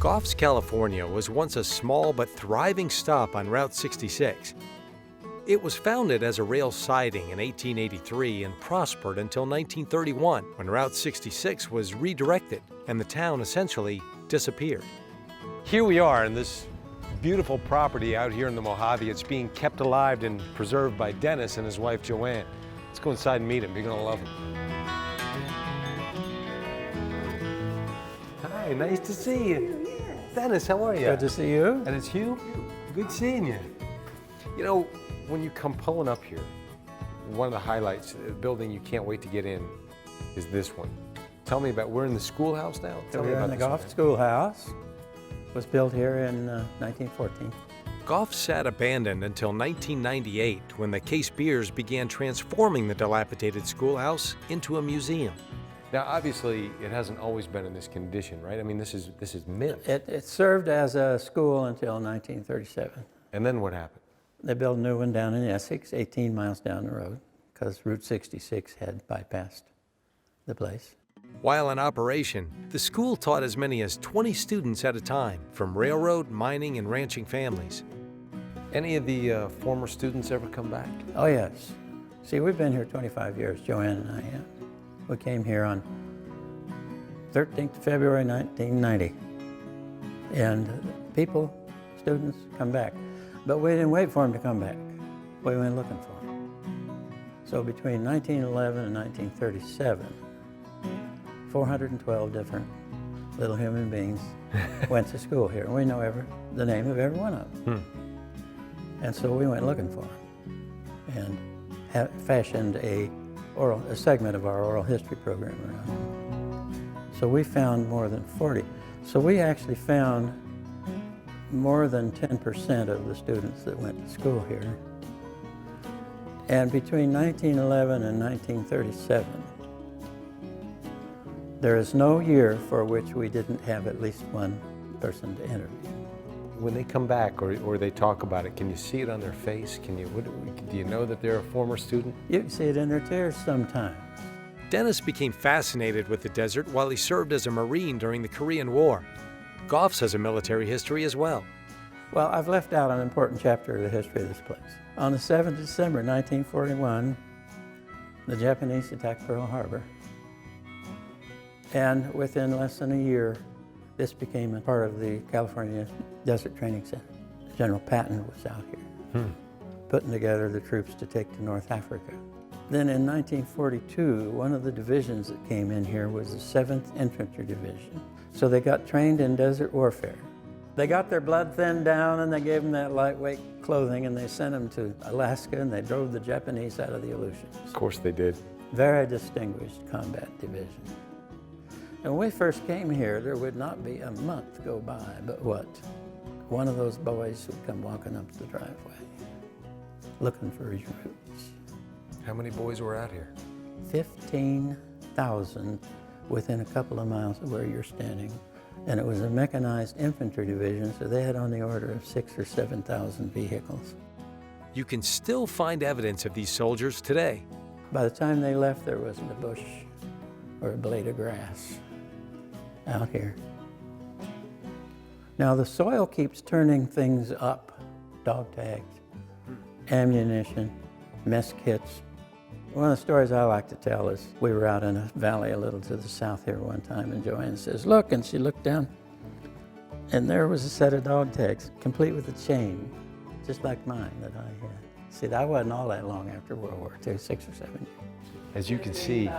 Goffs, California was once a small but thriving stop on Route 66. It was founded as a rail siding in 1883 and prospered until 1931, when Route 66 was redirected and the town essentially disappeared. Here we are in this beautiful property out here in the Mojave. It's being kept alive and preserved by Dennis and his wife Joanne. Let's go inside and meet him. You're gonna love him. Hi, nice to see you. Dennis, how are you? Good to see you. And it's Hugh. Good seeing you. You know, when you come pulling up here, one of the highlights, the building you can't wait to get in, is this one. Tell me about, we're in the schoolhouse now? Tell me about the Goffs Schoolhouse. Was built here in 1914. Goffs sat abandoned until 1998, when the Case Beers began transforming the dilapidated schoolhouse into a museum. Now, obviously, it hasn't always been in this condition, right? I mean, this is mint. It served as a school until 1937. And then what happened? They built a new one down in Essex, 18 miles down the road, because Route 66 had bypassed the place. While in operation, the school taught as many as 20 students at a time, from railroad, mining, and ranching families. Any of the former students ever come back? Oh, yes. See, we've been here 25 years, Joanne and I have. We came here on 13th February 1990. And people, students, come back. But we didn't wait for them to come back. We went looking for them. So between 1911 and 1937, 412 different little human beings went to school here. And we know the name of every one of them. And so we went looking for them and fashioned a segment of our oral history program around them. So we found more than 40. So we actually found more than 10% of the students that went to school here. And between 1911 and 1937, there is no year for which we didn't have at least one person to interview. When they come back or they talk about it, can you see it on their face? Do you know that they're a former student? You can see it in their tears sometimes. Dennis became fascinated with the desert while he served as a Marine during the Korean War. Goffs has a military history as well. Well, I've left out an important chapter of the history of this place. On the 7th of December, 1941, the Japanese attacked Pearl Harbor. And within less than a year, this became a part of the California Desert Training Center. General Patton was out here, putting together the troops to take to North Africa. Then in 1942, one of the divisions that came in here was the 7th Infantry Division. So they got trained in desert warfare. They got their blood thinned down and they gave them that lightweight clothing and they sent them to Alaska and they drove the Japanese out of the Aleutians. Of course they did. Very distinguished combat division. And when we first came here, there would not be a month go by, but what? One of those boys would come walking up the driveway, looking for his roots. How many boys were out here? 15,000 within a couple of miles of where you're standing. And it was a mechanized infantry division, so they had on the order of 6,000 or 7,000 vehicles. You can still find evidence of these soldiers today. By the time they left, there wasn't a bush or a blade of grass out here. Now the soil keeps turning things up. Dog tags, ammunition, mess kits. One of the stories I like to tell is we were out in a valley a little to the south here one time and Joanne says, "Look," and she looked down and there was a set of dog tags complete with a chain, just like mine that I had. See, that wasn't all that long after World War II, 6 or 7 years. As you can see,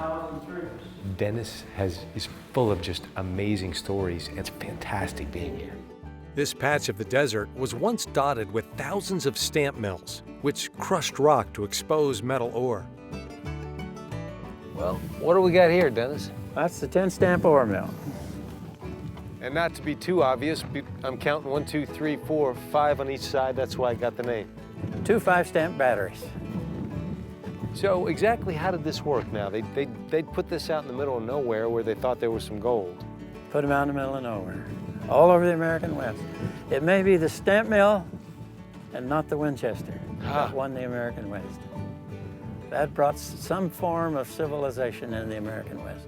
Dennis is full of just amazing stories. It's fantastic being here. This patch of the desert was once dotted with thousands of stamp mills, which crushed rock to expose metal ore. Well, what do we got here, Dennis? That's the 10-stamp ore mill. And not to be too obvious, I'm counting 1, 2, 3, 4, 5 on each side. That's why I got the name. 2 5-stamp batteries. So exactly how did this work now? They'd put this out in the middle of nowhere where they thought there was some gold. Put them out in the middle of nowhere, all over the American West. It may be the stamp mill and not the Winchester that won the American West. That brought some form of civilization into the American West.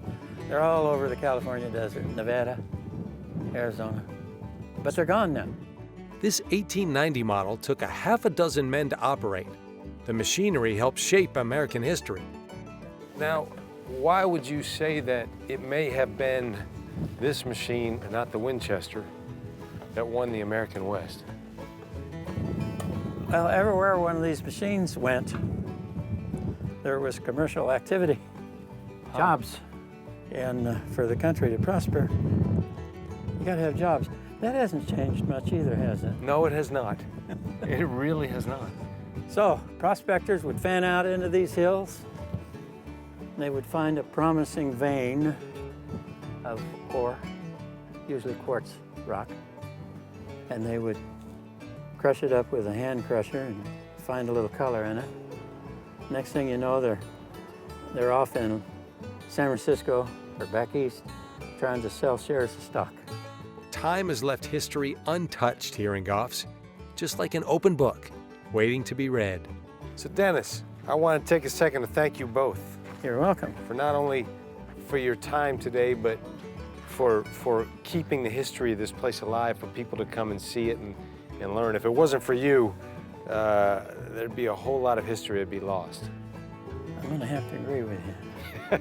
They're all over the California desert, Nevada, Arizona, but they're gone now. This 1890 model took a half a dozen men to operate. The machinery helped shape American history. Now, why would you say that it may have been this machine, and not the Winchester, that won the American West? Well, everywhere one of these machines went, there was commercial activity, jobs. And for the country to prosper, you gotta have jobs. That hasn't changed much either, has it? No, it has not. It really has not. So, prospectors would fan out into these hills. They would find a promising vein of ore, usually quartz rock, and they would crush it up with a hand crusher and find a little color in it. Next thing you know, they're off in San Francisco or back east trying to sell shares of stock. Time has left history untouched here in Goffs, just like an open book, waiting to be read. So Dennis, I want to take a second to thank you both. You're welcome. For not only for your time today, but for keeping the history of this place alive for people to come and see it and learn. If it wasn't for you, there'd be a whole lot of history that'd be lost. I'm gonna have to agree with you.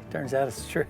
Turns out it's true.